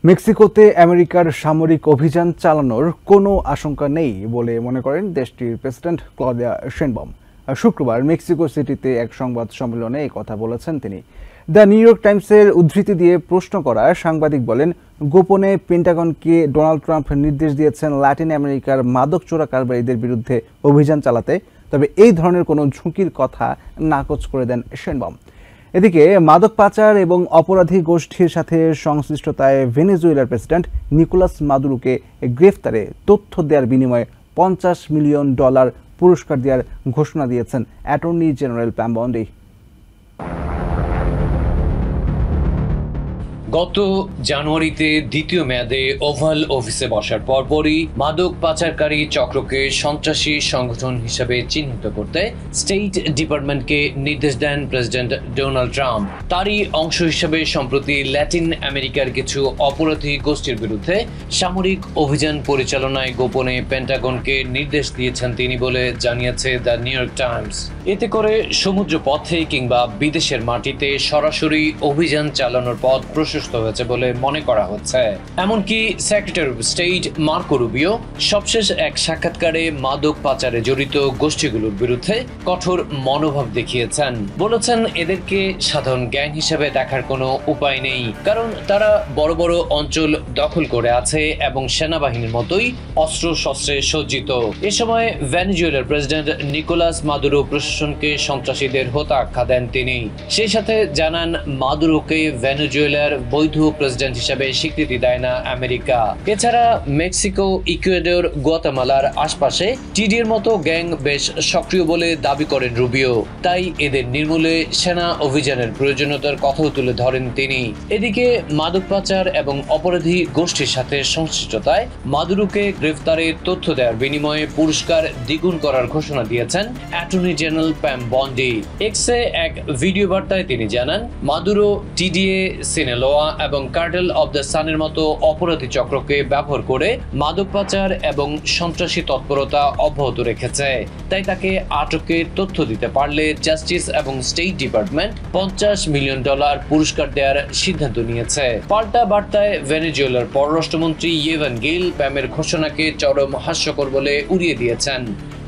মেক্সিকোতে আমেরিকার সামরিক অভিযান চালানোর কোনো আশঙ্কা নেই বলে মনে করেন দেশটির প্রেসিডেন্ট ক্লদিয়া শেইনবাউম। শুক্রবার মেক্সিকো সিটিতে এক সংবাদ সম্মেলনে এই কথা বলেছেন তিনি। দ্য নিউ ইয়র্ক টাইমসের উদ্ধৃতি দিয়ে প্রশ্ন করা সাংবাদিক বলেন, গোপনে পেন্টাগনকে ডোনাল্ড ট্রাম্প নির্দেশ দিয়েছেন ল্যাটিন আমেরিকার মাদক চোরাকারবারীদের বিরুদ্ধে অভিযান চালাতে, তবে এই ধরনের কোনো ঝুঁকির কথা নাকচ করে দেন শেইনবাউম। এদিকে মাদক পাচার এবং অপরাধী গোষ্ঠীর সাথে সংশ্লিষ্টতায় ভেনেজুয়েলার প্রেসিডেন্ট নিকোলাস মাদুরোকে গ্রেফতারে তথ্য দেওয়ার বিনিময়ে $50 মিলিয়ন পুরস্কার দেওয়ার ঘোষণা দিয়েছেন অ্যাটর্নি জেনারেল প্যাম বন্ডি। গত জানুয়ারিতে দ্বিতীয় মেয়াদে ওভাল অফিসে বসার পরপরই মাদক পাচারকারী চক্রকে সন্ত্রাসী সংগঠন হিসেবে চিহ্নিত করতে স্টেট ডিপার্টমেন্টকে নির্দেশ দেন প্রেসিডেন্ট ডোনাল্ড ট্রাম্প। তারই অংশ হিসেবে সম্প্রতি ল্যাটিন আমেরিকার কিছু অপরাধী গোষ্ঠীর বিরুদ্ধে সামরিক অভিযান পরিচালনায় গোপনে পেন্টাগনকে নির্দেশ দিয়েছেন তিনি বলে জানিয়েছে দ্য নিউ ইয়র্ক টাইমস। এতে করে সমুদ্র পথে কিংবা বিদেশের মাটিতে সরাসরি অভিযান চালানোর পথ প্রশস্ত হয়েছে বলে মনে করা হচ্ছে। এমনকি secretary of state Marco Rubio সবশেষ এক সাক্ষাৎকারে মাদক পাচারে জড়িত গোষ্ঠীগুলোর বিরুদ্ধে কঠোর মনোভাব দেখিয়েছেন। বলেছেন, এদেরকে সাধারণ গ্যাং হিসেবে দেখার কোনো উপায় নেই, কারণ তারা বড় বড় অঞ্চল দখল করে আছে এবং সেনাবাহিনীর মতোই অস্ত্র শস্ত্রে সজ্জিত। এ সময় ভেনেজুয়েলার প্রেসিডেন্ট নিকোলাস মাদুরো প্রশাসনকে সন্ত্রাসীদের হোতা আখ্যা দেন তিনি। সেই সাথে জানান, মাদুরোকে ভেনেজুয়েলার বৈধ প্রেসিডেন্ট হিসেবে স্বীকৃতি দেয় না আমেরিকা। এছাড়া মেক্সিকো, ইকুয়েডর, গুয়াতেমালার আশপাশে টিডির মতো গ্যাং বেশ সক্রিয় বলে দাবি করেন রুবিও। তাই এদের নির্মূলে সেনা অভিযানের প্রয়োজনীয়তার কথাও তুলে ধরেন তিনি। এদিকে মাদক পাচার এবং অপরাধী গোষ্ঠীর সাথে সংশ্লিষ্টতায় মাদুরোকে গ্রেফতারে তথ্য দেওয়ার বিনিময়ে পুরস্কার দ্বিগুণ করার ঘোষণা দিয়েছেন অ্যাটর্নি জেনারেল প্যাম বন্ডি। এক্সে এক ভিডিও বার্তায় তিনি জানান, মাদুরো টিডিএ, সিনেলোয়া এবং কার্টেল অব দ্য সানের মতো অপরাধী চক্রকে ব্যবহার করে মাদক পাচার এবং সন্ত্রাসী তৎপরতা অব্যাহত রেখেছে। তাই তাকে আটকের তথ্য দিতে পারলে জাস্টিস এবং স্টেট ডিপার্টমেন্ট $50 মিলিয়ন পুরস্কার দেওয়ার সিদ্ধান্ত নিয়েছে। পাল্টা বার্তায় ভেনেজুয়েলার পররাষ্ট্রমন্ত্রী ইয়েভান গিল প্যামের ঘোষণাকে চরম হাস্যকর বলে উড়িয়ে দিয়েছেন।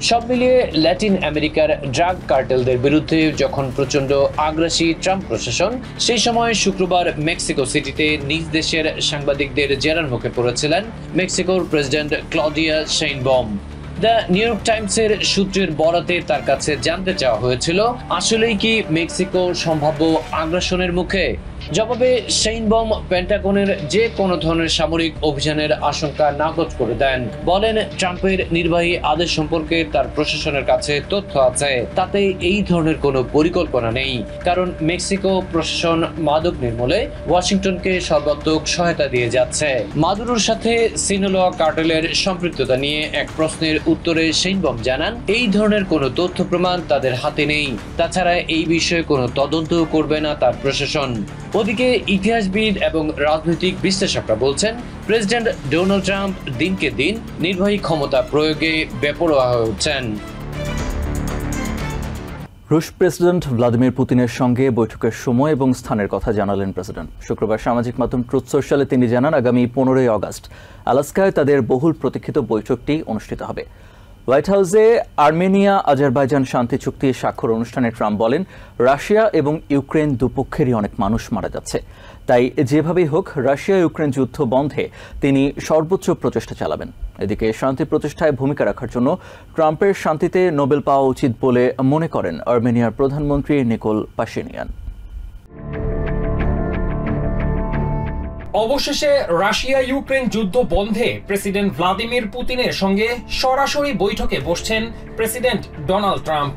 সব মিলিয়ে ল্যাটিন আমেরিকার ড্রাগ কার্টেলদের বিরুদ্ধে যখন প্রচন্ড আগ্রাসী ট্রাম্প প্রশাসন, সেই সময় শুক্রবার মেক্সিকো সিটিতে নিজ দেশের সাংবাদিকদের জেরার মুখে পড়েছিলেন মেক্সিকোর president Claudia Sheinbaum. The New York টাইমসের সূত্রের বরাতে তার কাছে জানতে চাওয়া হয়েছিল, আসলেই কি মেক্সিকো সম্ভাব্য আগ্রাসনের মুখে? জবাবে শেইনবাউম পেন্টাগনের যে কোনো ধরনের সামরিক অভিযানের আশঙ্কা নাকচ করে দেন। বলেন, ট্রাম্পের নির্বাহী আদেশ সম্পর্কে তার প্রশাসনের কাছে তথ্য আছে, তাতে এই ধরনের কোনো পরিকল্পনা নেই, কারণ মেক্সিকো প্রশাসন মাদক নির্মূলে ওয়াশিংটনকে সর্বাত্মক সহায়তা দিয়ে যাচ্ছে। মাদুরোর সাথে সিনেলোয়া কার্টেলের সম্পৃক্ততা নিয়ে এক প্রশ্নের উত্তরে শেইনবাউম জানান, এই ধরনের কোনো তথ্য প্রমাণ তাদের হাতে নেই। তাছাড়া এই বিষয়ে কোনো তদন্ত করবে না তার প্রশাসন। ওদিকে ইতিহাসবিদ এবং রাজনৈতিক বিশ্লেষকরা বলছেন, প্রেসিডেন্ট ডোনাল্ড ট্রাম্প দিনকে দিন নির্বাহী ক্ষমতা প্রয়োগে বেপরোয়া হয়ে উঠছেন। রুশ প্রেসিডেন্ট ভ্লাদিমির পুতিনের সঙ্গে বৈঠকের সময় এবং স্থানের কথা জানালেন প্রেসিডেন্ট। শুক্রবার সামাজিক মাধ্যম ট্রুথ সোশ্যালে তিনি জানান, আগামী 15 আগস্ট আলাস্কায় তাদের বহুল প্রতীক্ষিত বৈঠকটি অনুষ্ঠিত হবে। হোয়াইট হাউসে আর্মেনিয়া আজারবাইজান শান্তি চুক্তি স্বাক্ষর অনুষ্ঠানে ট্রাম্প বলেন, রাশিয়া এবং ইউক্রেন দুপক্ষেরই অনেক মানুষ মারা যাচ্ছে, তাই যেভাবেই হোক রাশিয়া ইউক্রেন যুদ্ধ বন্ধে তিনি সর্বোচ্চ প্রচেষ্টা চালাবেন। এদিকে শান্তি প্রতিষ্ঠায় ভূমিকা রাখার জন্য ট্রাম্পের শান্তিতে নোবেল পাওয়া উচিত বলে মনে করেন আর্মেনিয়ার প্রধানমন্ত্রী নিকোল পাশিনিয়ান। অবশেষে রাশিয়া ইউক্রেন যুদ্ধ বন্ধে প্রেসিডেন্ট ভ্লাদিমির পুতিনের সঙ্গে সরাসরি বৈঠকে বসছেন প্রেসিডেন্ট ডোনাল্ড ট্রাম্প।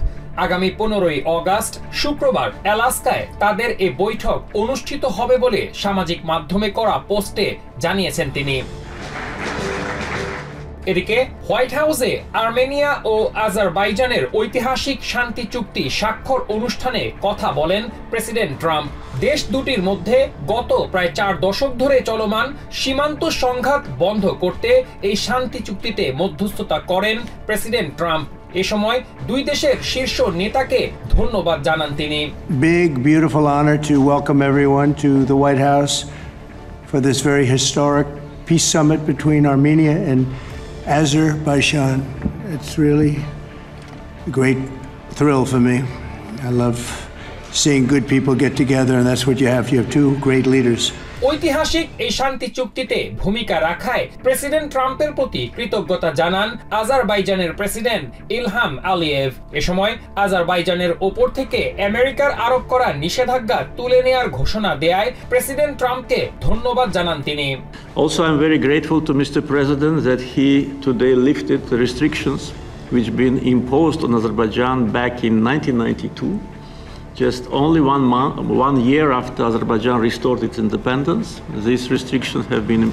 আগামী 15 আগস্ট শুক্রবার অ্যালাস্কায় তাদের এই বৈঠক অনুষ্ঠিত হবে বলে সামাজিক মাধ্যমে করা পোস্টে জানিয়েছেন তিনি। এদিকে হোয়াইট হাউসে আর্মেনিয়া ও আজারবাইজানের ঐতিহাসিক শান্তি চুক্তি স্বাক্ষর অনুষ্ঠানে কথা বলেন প্রেসিডেন্ট ট্রাম্প। দেশ দুটির মধ্যে গত প্রায় 4 দশক ধরে চলমান সীমান্ত সংঘাত বন্ধ করতে এই শান্তি চুক্তিতে মধ্যস্থতা করেন প্রেসিডেন্ট ট্রাম্প। এ সময় দুই দেশের শীর্ষ নেতাকে ধন্যবাদ জানান তিনি। Big, beautiful honor to welcome everyone to the White House for this very historic peace summit between Armenia and Azerbaijan. It's really a great thrill for me. I love seeing good people get together, and that's what you have. You have two great leaders. ঐতিহাসিক এই শান্তি চুক্তিতে ভূমিকা রাখায় president ট্রাম্পের প্রতি কৃতজ্ঞতা জানান আজারবাইজানের প্রেসিডেন্ট ইলহাম আলিয়েভ। এ সময় আজারবাইজানের ওপর থেকে আমেরিকার আরোপ করা নিষেধাজ্ঞা তুলে নেয়ার ঘোষণা দেয়ায় প্রেসিডেন্ট ট্রাম্পকে ধন্যবাদ জানান তিনি। Also, I'm very grateful to Mr. President that he today lifted the restrictions which been imposed on Azerbaijan back in 1992. Just only 1 year after Azerbaijan restored its independence, these restrictions have been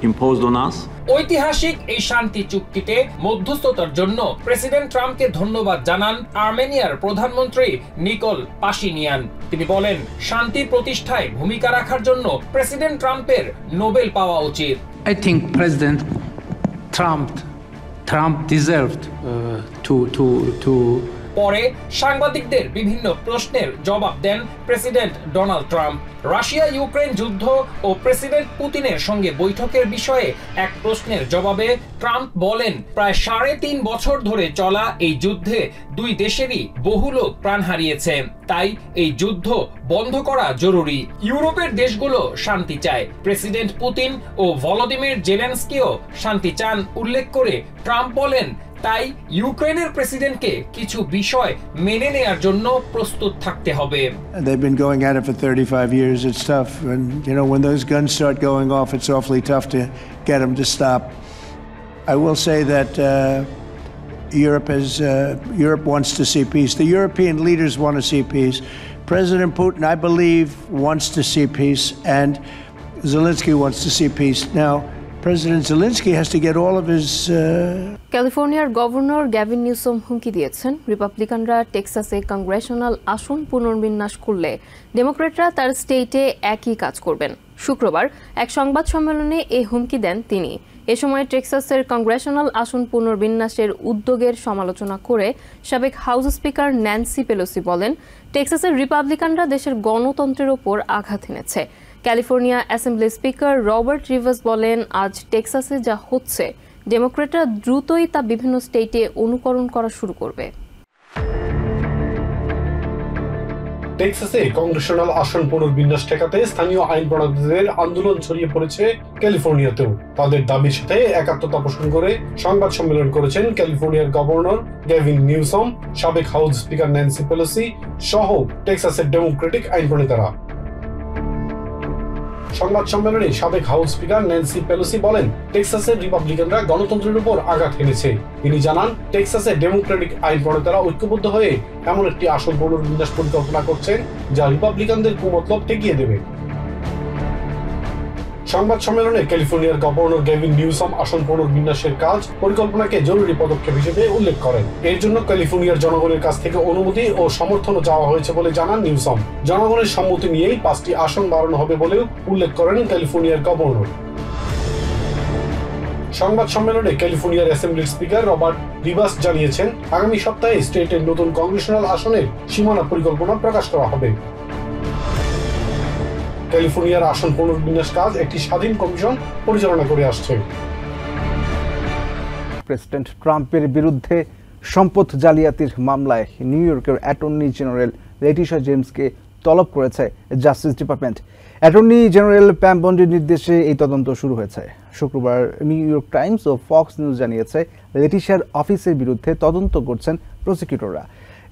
imposed on us. ঐতিহাসিক এই শান্তি চুক্তিতে মধ্যস্থতার জন্য president ট্রাম্পকে ধন্যবাদ জানান আর্মেনিয়ার প্রধানমন্ত্রী নিকোল পাশিনিয়ান। তিনি বলেন, শান্তি প্রতিষ্ঠায় ভূমিকা রাখার জন্য প্রেসিডেন্ট ট্রাম্পের নোবেল পাওয়া উচিত। I think President Trump deserved to পরে সাংবাদিকদের বিভিন্ন প্রশ্নের জবাব দেন president Donald Trump. Russia Ukraine যুদ্ধ ও প্রেসিডেন্ট পুতিনের সঙ্গে বৈঠকের বিষয়ে এক প্রশ্নের জবাবে ট্রাম্প বলেন, প্রায় 3.5 বছর ধরে চলা এই যুদ্ধে দুই দেশেরই বহু লোক প্রাণ হারিয়েছে, তাই এই যুদ্ধ বন্ধ করা জরুরি। ইউরোপের দেশগুলো শান্তি চায়, প্রেসিডেন্ট পুতিন ও ভলোদিমির জেলেনস্কিও শান্তি চান উল্লেখ করে ট্রাম্প বলেন, তাই ইউক্রেনের প্রেসিডেন্টকে কিছু বিষয় মেনে নেয়ার জন্য প্রস্তুত থাকতে হবে। They've been going at it for 35 years. It's tough. And, when those guns start going off, it's awfully tough to get them to stop. I will say that Europe wants to see peace. The European leaders want to see peace. President Putin, I believe, wants to see peace, and Zelensky wants to see peace. Now, President Zelensky has to get all of his ক্যালিফোর্নিয়ার governor Gavin Newsom হুমকি দিয়েছেন, রিপাবলিকানরা টেক্সাসে Congressional আসন পুনর্বিন্যাস করলে ডেমোক্রেটরা তার স্টেটে একই কাজ করবেন। শুক্রবার এক সংবাদ সম্মেলনে এই হুমকি দেন তিনি। এ সময় টেক্সাসের কংগ্রেশনাল আসন পুনর্বিন্যাসের উদ্যোগের সমালোচনা করে সাবেক হাউস স্পিকার ন্যান্সি পেলোসি বলেন, টেক্সাসের রিপাবলিকানরা দেশের গণতন্ত্রের ওপর আঘাত এনেছে। California assembly speaker Robert Rivers বলেন, আজ টেক্সাসে যা হচ্ছে ডেমোক্রেটরা দ্রুতই তা বিভিন্ন স্টেটে অনুকরণ করা শুরু করবে। টেক্সাসে কংগ্রেশনাল আসন পুনর্বিন্যাস ঠেকাতে স্থানীয় আইন প্রণেতাদের আন্দোলন ছড়িয়ে পড়েছে ক্যালিফোর্নিয়াতেও। তাদের দাবির সাথে একাত্মতা পোষণ করে সংবাদ সম্মেলন করেছেন ক্যালিফোর্নিয়ার গভর্নর গ্যাভিন নিউসম, সাবেক হাউস স্পিকার ন্যান্সি পেলোসি সহ টেক্সাসের ডেমোক্রেটিক আইন প্রণেতারা। সংবাদ সম্মেলনে সাবেক হাউস স্পিকার ন্যান্সি পেলোসি বলেন, টেক্সাসের রিপাবলিকানরা গণতন্ত্রের উপর আঘাত এনেছে। তিনি জানান, টেক্সাসের ডেমোক্রেটিক আইন প্রণেতারা ঐক্যবদ্ধ হয়ে এমন একটি আসন পুনর্বিন্যাস পরিকল্পনা করছেন যা রিপাবলিকানদের কুমতলব ঠেকিয়ে দেবে। সংবাদ সম্মেলনে ক্যালিফোর্নিয়ার গভর্নর গ্যাভিন নিউসম আসন পুনর্বিন্যাসের কাজ পরিকল্পনাকে জরুরি পদক্ষেপ হিসেবে উল্লেখ করেন। এর জন্য ক্যালিফোর্নিয়ার জনগণের কাছ থেকে অনুমতি ও সমর্থনও চাওয়া হয়েছে বলে জানান নিউসম। জনগণের সম্মতি নিয়েই 5টি আসন বাড়ানো হবে বলেও উল্লেখ করেন ক্যালিফোর্নিয়ার গভর্নর। সংবাদ সম্মেলনে ক্যালিফোর্নিয়ার অ্যাসেম্বলির স্পিকার রবার্ট রিভার্স জানিয়েছেন, আগামী সপ্তাহে স্টেটের নতুন কংগ্রেশনাল আসনের সীমানা পরিকল্পনা প্রকাশ করা হবে। ক্যালিফোর্নিয়ার আসন পুনর্বিন্যাস কাজ একটি স্বাধীন কমিশন পরিচালনা করে আসছে। প্রেসিডেন্ট ট্রাম্পের বিরুদ্ধে সম্পদ জালিয়াতির মামলায় নিউ ইয়র্কের অ্যাটর্নি জেনারেল লেটিশা জেমসকে তলব করেছে justice department. Attorney general Pam বন্ডির নির্দেশে এই তদন্ত শুরু হয়েছে। শুক্রবার নিউ ইয়র্ক টাইমস ও ফক্স নিউজ জানিয়েছে, লেটিশার অফিসের বিরুদ্ধে তদন্ত করছেন প্রসিকিউটররা।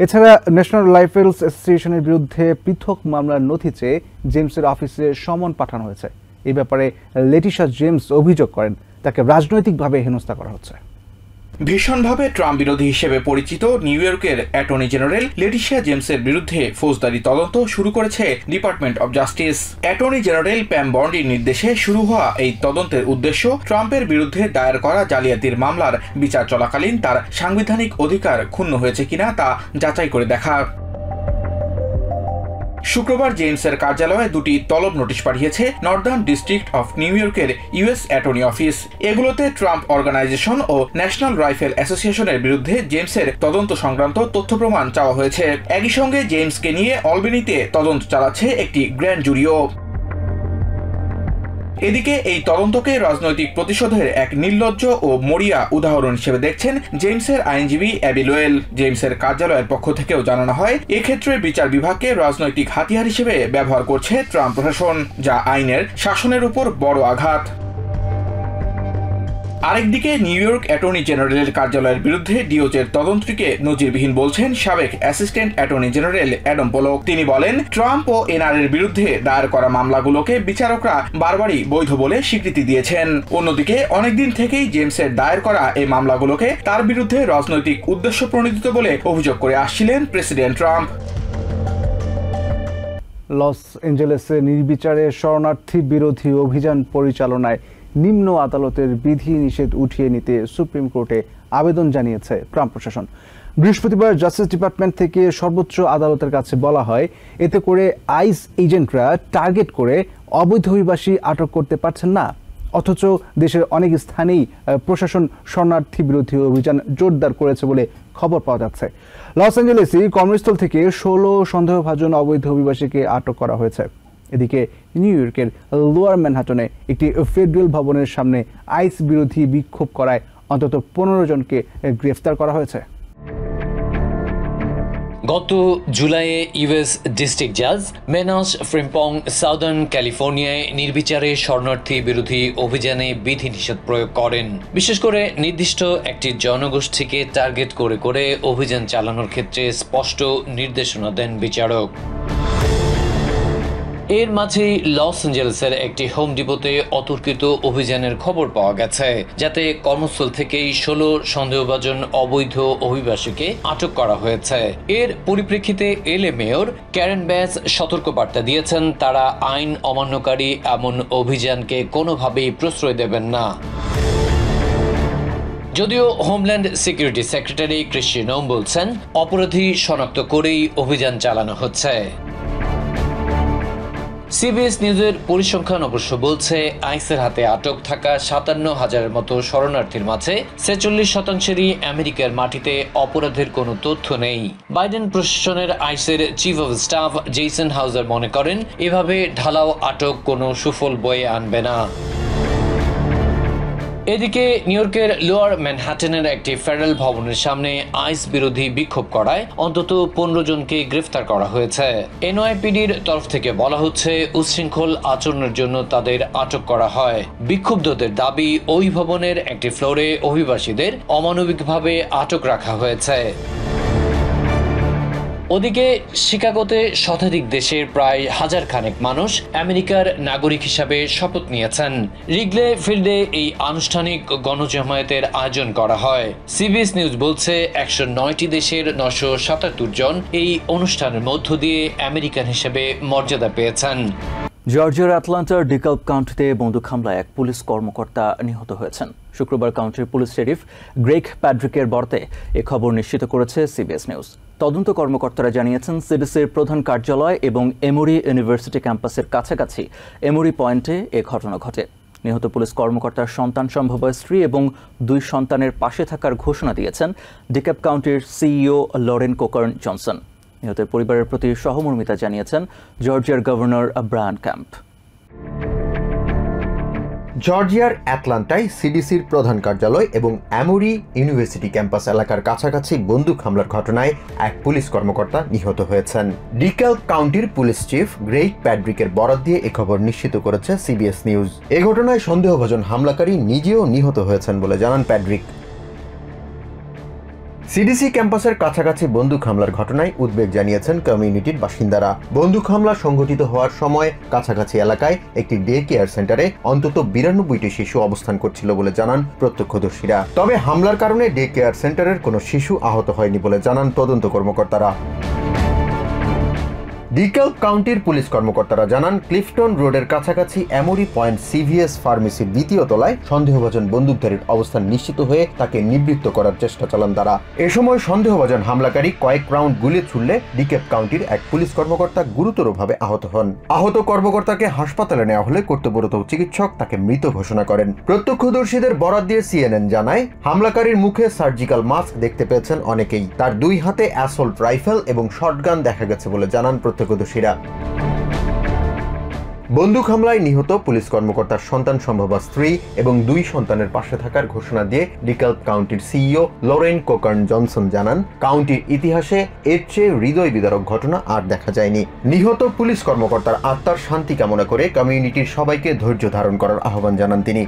এছাড়া ন্যাশনাল রাইফেলস অ্যাসোসিয়েশনের বিরুদ্ধে পৃথক মামলার নথি চেয়ে জেমসের অফিসে সমন পাঠানো হয়েছে। এই ব্যাপারে লেটিশা জেমস অভিযোগ করেন, তাকে রাজনৈতিকভাবে হেনস্থা করা হচ্ছে। ভীষণভাবে ট্রাম্প বিরোধী হিসেবে পরিচিত নিউ ইয়র্কের অ্যাটর্নি জেনারেল লেটিশা জেমসের বিরুদ্ধে ফৌজদারি তদন্ত শুরু করেছে department of justice. Attorney general Pam বন্ডির নির্দেশে শুরু হওয়া এই তদন্তের উদ্দেশ্য ট্রাম্পের বিরুদ্ধে দায়ের করা জালিয়াতির মামলার বিচার চলাকালীন তার সাংবিধানিক অধিকার ক্ষুণ্ণ হয়েছে কিনা তা যাচাই করে দেখা। শুক্রবার জেমসের কার্যালয়ে 2টি তলব নোটিশ পাঠিয়েছে নর্দার্ন ডিস্ট্রিক্ট অফ নিউ ইয়র্কের ইউএস অ্যাটর্নি অফিস। এগুলোতে ট্রাম্প অর্গানাইজেশন ও ন্যাশনাল রাইফেল অ্যাসোসিয়েশনের বিরুদ্ধে জেমসের তদন্ত সংক্রান্ত তথ্য প্রমাণ চাওয়া হয়েছে। একই সঙ্গে জেমসকে নিয়ে অলবেনিতে তদন্ত চালাচ্ছে একটি গ্র্যান্ড জুরিও। এদিকে এই তদন্তকে রাজনৈতিক প্রতিশোধের এক নির্লজ্জ ও মরিয়া উদাহরণ হিসেবে দেখছেন জেমসের আইনজীবী অ্যাবি লোয়েল। জেমসের কার্যালয়ের পক্ষ থেকেও জানানো হয়, এক্ষেত্রে বিচার বিভাগকে রাজনৈতিক হাতিয়ার হিসেবে ব্যবহার করছে ট্রাম্প প্রশাসন, যা আইনের শাসনের উপর বড় আঘাত। আরেকদিকে নিউ ইয়র্ক অ্যাটর্নি জেনারেলের কার্যালয়ের বিরুদ্ধে ডিওজের তদন্তকে নজিরবিহীন বলছেন সাবেক assistant attorney general Adam Pollock. তিনি বলেন, ট্রাম্প ও এনআরএর বিরুদ্ধে দায়ের করা মামলাগুলোকে বিচারকরা বারবারই বৈধ বলে স্বীকৃতি দিয়েছেন। অন্যদিকে অনেকদিন থেকেই জেমসের দায়ের করা এই মামলাগুলোকে তার বিরুদ্ধে রাজনৈতিক উদ্দেশ্য প্রণোদিত বলে অভিযোগ করে আসছিলেন প্রেসিডেন্ট ট্রাম্প। লস এঞ্জেলেসে নির্বিচারে শরণার্থী বিরোধী অভিযান পরিচালনায় নিম্ন আদালতের বিধি নিষেধ উঠিয়ে নিতে সুপ্রিম কোর্টে আবেদন জানিয়েছে ট্রাম্প প্রশাসন। বৃহস্পতিবার জাস্টিস ডিপার্টমেন্ট থেকে সর্বোচ্চ আদালতের কাছে বলা হয়, এতে করে আইস এজেন্টরা টার্গেট করে অবৈধ অভিবাসী আটক করতে পারছেন না। অথচ দেশের অনেক স্থানেই প্রশাসন শরণার্থী বিরোধী অভিযান জোরদার করেছে বলে খবর পাওয়া যাচ্ছে। লস অ্যাঞ্জেলেসে কর্মস্থল থেকে 16 সন্দেহভাজন অবৈধ অভিবাসীকে আটক করা হয়েছে। এদিকে নিউ ইয়র্কের লোয়ার ম্যানহাটনে একটি ফেডারেল ভবনের সামনে আইস বিরোধী বিক্ষোভ করায় অন্তত 15 জনকে গ্রেফতার করা হয়েছে। গত জুলাইয়ে ইউএস ডিস্ট্রিক্ট জাজ মেনাস ফ্রিম্পং সাউদার্ন ক্যালিফোর্নিয়ায় নির্বিচারে শরণার্থী বিরোধী অভিযানে বিধিনিষেধ প্রয়োগ করেন। বিশেষ করে নির্দিষ্ট একটি জনগোষ্ঠীকে টার্গেট করে করে অভিযান চালানোর ক্ষেত্রে স্পষ্ট নির্দেশনা দেন বিচারক। এর মাঝেই লস অ্যাঞ্জেলেসের একটি হোম ডিপোতে অতর্কিত অভিযানের খবর পাওয়া গেছে, যাতে কর্মস্থল থেকেই 16 সন্দেহভাজন অবৈধ অভিবাসীকে আটক করা হয়েছে। এর পরিপ্রেক্ষিতে এলএ মেয়র ক্যারেন ব্যাস সতর্কবার্তা দিয়েছেন, তারা আইন অমান্যকারী এমন অভিযানকে কোনোভাবেই প্রশ্রয় দেবেন না। যদিও হোমল্যান্ড সিকিউরিটি সেক্রেটারি ক্রিশ্চিয়ান নোম বলছেন, অপরাধী শনাক্ত করেই অভিযান চালানো হচ্ছে। সিবিএস নিউজের পরিসংখ্যান অবশ্য বলছে, আইসের হাতে আটক থাকা 57,000-এর মতো শরণার্থীর মাঝে 46%-ই আমেরিকার মাটিতে অপরাধের কোনো তথ্য নেই। বাইডেন প্রশাসনের আইসের চিফ অব স্টাফ জেসন হাউজার মনে করেন, এভাবে ঢালাও আটক কোনো সুফল বয়ে আনবে না। এদিকে নিউ ইয়র্কের লোয়ার ম্যানহাটনের একটি ফেডারেল ভবনের সামনে আইস বিরোধী বিক্ষোভ করায় অন্তত 15 জনকে গ্রেফতার করা হয়েছে। এনওয়াইপিডির তরফ থেকে বলা হচ্ছে, উচ্ছৃঙ্খল আচরণের জন্য তাদের আটক করা হয়। বিক্ষুব্ধদের দাবি, ওই ভবনের একটি ফ্লোরে অভিবাসীদের অমানবিকভাবে আটক রাখা হয়েছে। ওদিকে শিকাগোতে শতাধিক দেশের প্রায় 1000 খানেক মানুষ আমেরিকার নাগরিক হিসাবে শপথ নিয়েছেন। রিগলে ফিল্ডে এই আনুষ্ঠানিক গণজমায়েতের আয়োজন করা হয়। সিবিএস নিউজ বলছে, 109টি দেশের 977 জন এই অনুষ্ঠানের মধ্য দিয়ে আমেরিকান হিসেবে মর্যাদা পেয়েছেন। জর্জিয়ার অ্যাটলান্টার ডিকালপ কাউন্টিতে বন্দুক হামলায় এক পুলিশ কর্মকর্তা নিহত হয়েছেন। শুক্রবার কাউন্টির পুলিশ শেরিফ গ্রেগ প্যাড্রিকের বর্তে এ খবর নিশ্চিত করেছে সিবিএস নিউজ। তদন্ত কর্মকর্তারা জানিয়েছেন, সিডিসির প্রধান কার্যালয় এবং এমোরি ইউনিভার্সিটি ক্যাম্পাসের কাছাকাছি এমোরি পয়েন্টে এ ঘটনা ঘটে। নিহত পুলিশ কর্মকর্তার সন্তান সম্ভব স্ত্রী এবং 2 সন্তানের পাশে থাকার ঘোষণা দিয়েছেন ডিকাপ কাউন্টির সিইও লরেন কোকার্ন জনসন। নিহতের পরিবারের প্রতি সহমর্মিতা জানিয়েছেন জর্জিয়ার গভর্নর ব্রায়ান ক্যাম্প। জর্জিয়ার অ্যাটলান্টায় সিডিসির প্রধান কার্যালয় এবং অ্যামোরি ইউনিভার্সিটি ক্যাম্পাস এলাকার কাছাকাছি বন্দুক হামলার ঘটনায় এক পুলিশ কর্মকর্তা নিহত হয়েছেন। ডিকালপ কাউন্টির পুলিশ চিফ গ্রেগ প্যাড্রিকের বরাত দিয়ে এ খবর নিশ্চিত করেছে সিবিএস নিউজ। এ ঘটনায় সন্দেহভাজন হামলাকারী নিজেও নিহত হয়েছেন বলে জানান প্যাড্রিক। সিডিসি ক্যাম্পাসের কাছাকাছি বন্দুক হামলার ঘটনায় উদ্বেগ জানিয়েছেন কমিউনিটির বাসিন্দারা। বন্দুক হামলা সংঘটিত হওয়ার সময় কাছাকাছি এলাকায় একটি ডে কেয়ার সেন্টারে অন্তত 92টি শিশু অবস্থান করছিল বলে জানান প্রত্যক্ষদর্শীরা। তবে হামলার কারণে ডে কেয়ার সেন্টারের কোনো শিশু আহত হয়নি বলে জানান তদন্ত কর্মকর্তারা। ডিকালপ কাউন্টির পুলিশ কর্মকর্তারা জানান, ক্লিফটন রোডের কাছাকাছি এমোরি পয়েন্ট সিভিএস ফার্মেসির 2য় তলায় সন্দেহভাজন বন্দুকধারীর অবস্থান নিশ্চিত হয়ে তাকে নিবৃত্ত করার চেষ্টা চালান তারা। এ সময় সন্দেহভাজন হামলাকারী কয়েক রাউন্ড গুলি ছুড়লে ডিকালপ কাউন্টির এক পুলিশ কর্মকর্তা গুরুতরভাবে আহত হন। আহত কর্মকর্তাকে হাসপাতালে নেওয়া হলে কর্তব্যরত চিকিৎসক তাকে মৃত ঘোষণা করেন। প্রত্যক্ষদর্শীদের বরাত দিয়ে সিএনএন জানায়, হামলাকারীর মুখে সার্জিক্যাল মাস্ক দেখতে পেয়েছেন অনেকেই। তার 2 হাতে অ্যাসল্ট রাইফেল এবং শটগান দেখা গেছে বলে জানান প্রত্যক্ষদর্শীরা। বন্দুক হামলায় নিহত পুলিশ কর্মকর্তার সন্তান সম্ভবা স্ত্রী এবং 2 সন্তানের পাশে থাকার ঘোষণা দিয়ে ডিকালভ কাউন্টির সিইও লরেন কোকার্ন জনসন জানান, কাউন্টির ইতিহাসে এর চেয়ে হৃদয় বিদারক ঘটনা আর দেখা যায়নি। নিহত পুলিশ কর্মকর্তার আত্মার শান্তি কামনা করে কমিউনিটির সবাইকে ধৈর্য ধারণ করার আহ্বান জানান তিনি।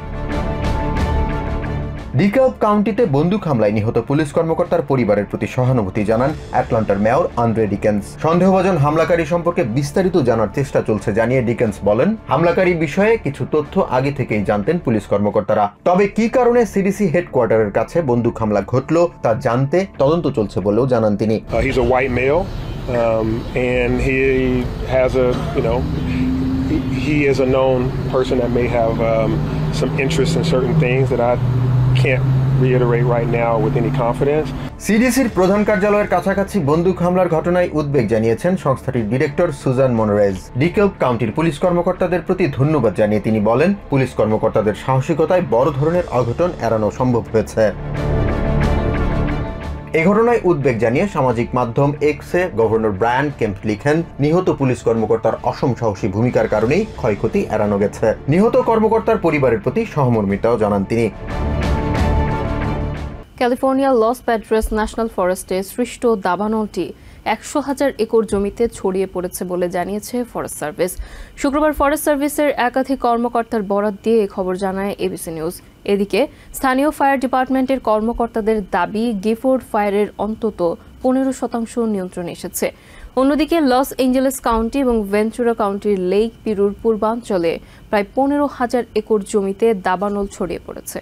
ডিকালভ কাউন্টিতে বন্দুক হামলায় নিহত পুলিশ কর্মকর্তার পরিবারের প্রতি সহানুভূতি জানান অ্যাটলান্টার মেয়র আন্দ্রে ডিকেন্স। সন্দেহভাজন হামলাকারী সম্পর্কে বিস্তারিত জানার চেষ্টা চলছে জানিয়ে ডিকেন্স বলেন, হামলাকারী বিষয়ে কিছু তথ্য আগে থেকেই জানতেন পুলিশ কর্মকর্তারা। তবে কি কারণে সিডিসি হেডকোয়ার্টারের কাছে বন্দুক হামলা ঘটল তা জানতে তদন্ত চলছে বলেও জানান তিনি। He's a white male, and he has he is a known person that may have some interest in certain things that I can't reiterate right now with any confidence. সিডিসির প্রধান কার্যালয়ের কাছাকাছি বন্দুক হামলার ঘটনায় উদ্বেগ জানিয়েছেন সংস্থাটির ডিরেক্টর সুজান মনরেজ। ডিকালভ কাউন্টির পুলিশ কর্মকর্তাদের প্রতি ধন্যবাদ জানিয়ে তিনি বলেন, পুলিশ কর্মকর্তাদের সাহসিকতায় বড় ধরনের অঘটন এড়ানো সম্ভব হয়েছে। এ ঘটনায় উদ্বেগ জানিয়ে সামাজিক মাধ্যম এক্সে গভর্নর ব্রায়ান কেম্প লিখেন, নিহত পুলিশ কর্মকর্তার অসম সাহসী ভূমিকার কারণেই ক্ষয়ক্ষতি এড়ানো গেছে। নিহত কর্মকর্তার পরিবারের প্রতি সহমর্মিতাও জানান তিনি। ক্যালিফোর্নিয়ার লস প্যাড্রেস ন্যাশনাল ফরেস্টে সৃষ্ট দাবানলটি 100,000 একর জমিতে ছড়িয়ে পড়েছে বলে জানিয়েছে ফরেস্ট সার্ভিস। শুক্রবার ফরেস্ট সার্ভিসের একাধিক কর্মকর্তার বরাত দিয়ে এই খবর জানায় এবিসি নিউজ। এদিকে স্থানীয় ফায়ার ডিপার্টমেন্টের কর্মকর্তাদের দাবি, গিফোর্ড ফায়ারের অন্তত 15% নিয়ন্ত্রণে এসেছে। অন্যদিকে লস এঞ্জেলেস কাউন্টি এবং ভেঞ্চুরা কাউন্টির লেক পিরুর পূর্বাঞ্চলে প্রায় 15,000 একর জমিতে দাবানল ছড়িয়ে পড়েছে।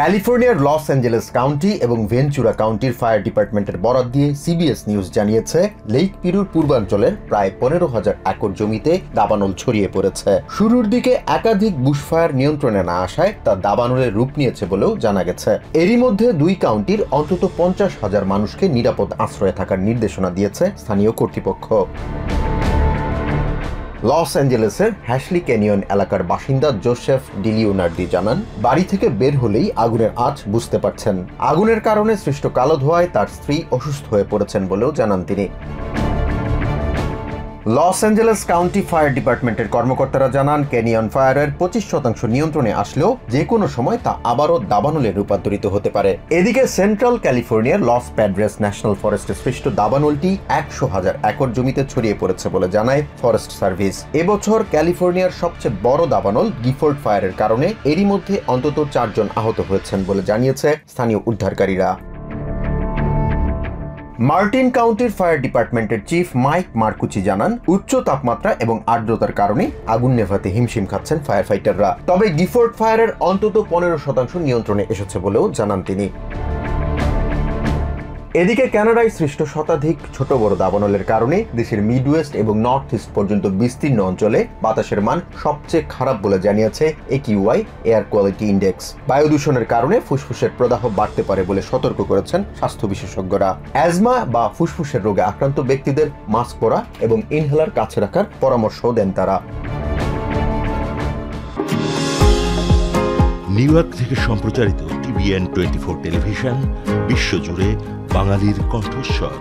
ক্যালিফোর্নিয়ার লস অ্যাঞ্জেলেস কাউন্টি এবং ভেঞ্চুরা কাউন্টির ফায়ার ডিপার্টমেন্টের বরাত দিয়ে সিবিএস নিউজ জানিয়েছে, লেক পিরুর পূর্বাঞ্চলের প্রায় 15,000 একর জমিতে দাবানল ছড়িয়ে পড়েছে। শুরুর দিকে একাধিক বুশফায়ার নিয়ন্ত্রণে না আসায় তা দাবানলের রূপ নিয়েছে বলেও জানা গেছে। এরই মধ্যে 2 কাউন্টির অন্তত 50,000 মানুষকে নিরাপদ আশ্রয়ে থাকার নির্দেশনা দিয়েছে স্থানীয় কর্তৃপক্ষ। লস অ্যাঞ্জেলেসের হ্যাশলি ক্যানিয়ন এলাকার বাসিন্দা জোসেফ ডিলিওনার্দি জানান, বাড়ি থেকে বের হলেই আগুনের আঁচ বুঝতে পারছেন। আগুনের কারণে সৃষ্ট কালো ধোঁয়ায় তার স্ত্রী অসুস্থ হয়ে পড়েছেন বলেও জানান তিনি। লস অ্যাঞ্জেলেস কাউন্টি ফায়ার ডিপার্টমেন্টের কর্মকর্তারা জানান, ক্যানিয়ন ফায়ারের 25% নিয়ন্ত্রণে আসলেও যে কোনো সময় তা আবারও দাবানলে রূপান্তরিত হতে পারে। এদিকে সেন্ট্রাল ক্যালিফোর্নিয়ার লস প্যাড্রেস ন্যাশনাল ফরেস্টে সৃষ্ট দাবানলটি 100,000 একর জমিতে ছড়িয়ে পড়েছে বলে জানায় ফরেস্ট সার্ভিস। এবছর ক্যালিফোর্নিয়ার সবচেয়ে বড় দাবানল গিফোর্ড ফায়ারের কারণে এরই মধ্যে অন্তত 4 জন আহত হয়েছেন বলে জানিয়েছে স্থানীয় উদ্ধারকারীরা। মার্টিন কাউন্টির ফায়ার ডিপার্টমেন্টের চিফ মাইক মার্কুচি জানান, উচ্চ তাপমাত্রা এবং আর্দ্রতার কারণে আগুন নেভাতে হিমশিম খাচ্ছেন ফায়ার ফাইটাররা। তবে গিফোর্ড ফায়ারের অন্তত 15% নিয়ন্ত্রণে এসেছে বলেও জানান তিনি। এদিকে কানাডায় সৃষ্ট শতাধিক ছোট বড় দাবানলের কারণে দেশের মিডওয়েস্ট এবং নর্থ ইস্ট পর্যন্ত বিস্তীর্ণ অঞ্চলে বাতাসের মান সবচেয়ে খারাপ বলে জানিয়েছে একিউআই এয়ার কোয়ালিটি ইন্ডেক্স। বায়ু দূষণের কারণে ফুসফুসের প্রদাহ বাড়তে পারে বলে সতর্ক করেছেন স্বাস্থ্য বিশেষজ্ঞরা। অ্যাজমা বা ফুসফুসের রোগে আক্রান্ত ব্যক্তিদের মাস্ক পরা এবং ইনহেলার কাছে রাখার পরামর্শ দেন তারা। নিউ ইয়র্ক থেকে সম্প্রচারিত TVN 24 টেলিভিশন বিশ্বজুড়ে বাঙালির কণ্ঠস্বর।